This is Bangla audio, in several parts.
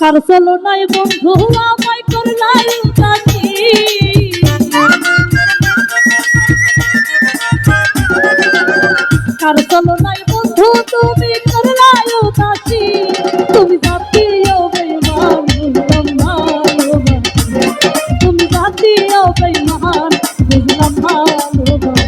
কার চলো নাই বন্ধু আমায় করলাই উদাসী কার চলো নাই বন্ধু তুমি করলাই উদাসী তুমি জাতীয় বেঈমান বুঝলাম ভালোবাসি তুমি জাতীয় বেঈমান বুঝলাম ভালোবাসি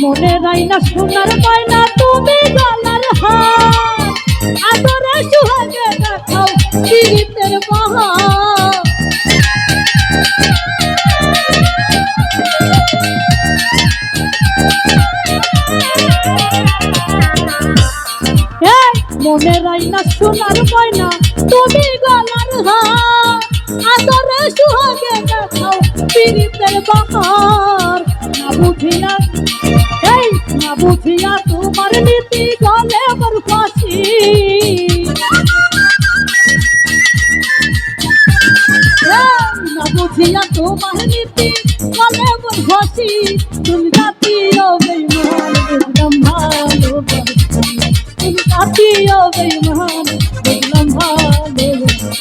মনে রাইনা সোনার ময়না তুমি গলার হার আদরে সুহাগে দেখাও পীড়িতের বাহার মনে রাইনা সোনার ময়না তুমি গলার হার আদরে সুহাগে দেখাও পীড়িতের বাহার না বুঝিয়া না বুঝিয়া তোমার নীতি গলে আমার ফাঁসি না বুঝিয়া তোমার নীতি গলে আমার ফাঁসি তুমি জাতীয় বেঈমান বুঝলাম ভালোবাসি তুমি জাতীয় বেঈমান বুঝলাম ভালোবাসি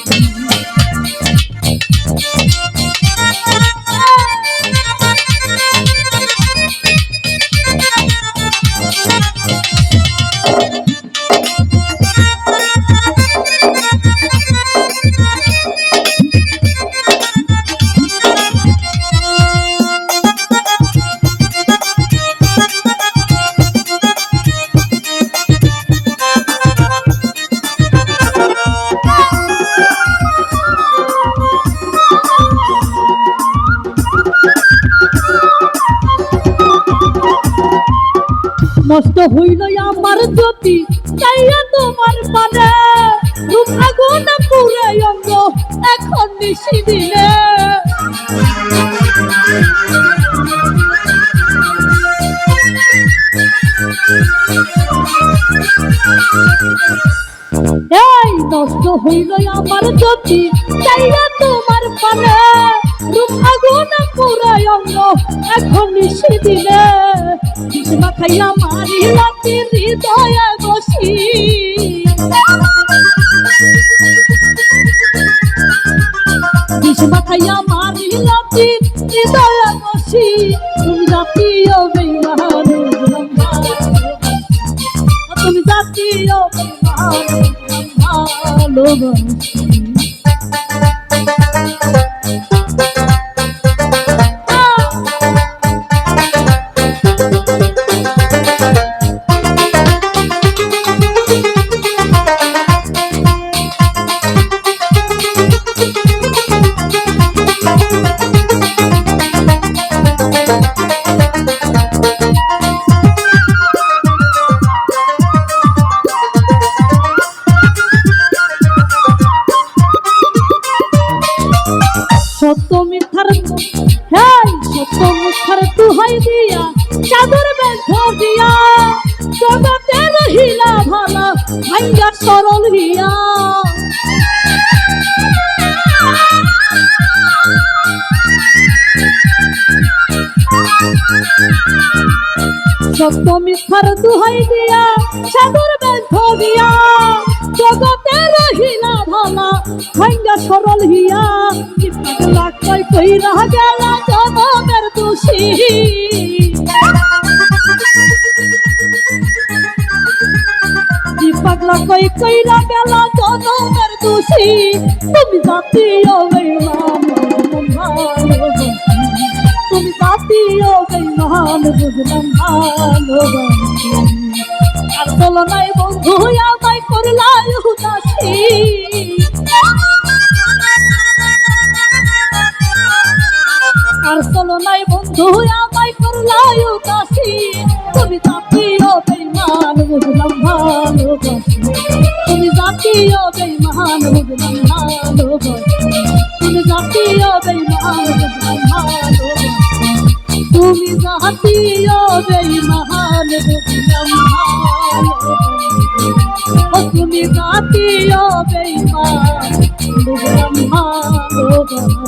নষ্ট হইল আমার জ্যোতি চাইয়া তোমার পানে রূপ আগুন পুরে অঙ্গ এখন নিশি দিলে এই নষ্ট হইল আমার জ্যোতি চাইয়া তোমার পানে রূপ আগুন পুরে অঙ্গ এখন নিশি দিলে মাথাইয়া মারিলা হৃদয়ে বসি বিষ মাথাইয়া মারিলা হৃদয়ে বসি তুমি জাতীয় বেঈমান বুঝলাম তুমি জাতীয় বেঈমান ভালোবাসি সত্য মিথ্যার সত্য মিথ্যার তুহাই দিয়া চাদর বেঁধ দিয়া জগতে রহিলা ভালা ভাইয়া সরল হিয়া সত্য মিথ্যার দুহাই দিয়া চাদর বেঁধ দিয়া জগতে রহিলা ভালা ভাইয়া সরল হিয়া কই কইরা গেলা জনমের দোষী পাগলা কই কইরা গেলা জনমের দোষী তুমি জাতীয় বেঈমান তুমি জাতীয় বেঈমান বুঝলাম ভালোবাসি আর চলো নাই বন্ধু আমায় করলাই উদাসী আর চলো নাই বন্ধু আমায় করলাই উদাসী তুমি জাতীয় বেঈমান বুঝলাম ভালোবাসি তুমি জাতীয় বেঈমান বুঝলাম ভালোবাসি তুমি জাতীয় বেঈমান বুঝলাম ভালোবাসি তুমি জাতীয় বেঈমান বুঝলাম ভালোবাসি তুমি জাতীয় বেঈমান বুঝলাম ভালোবাসি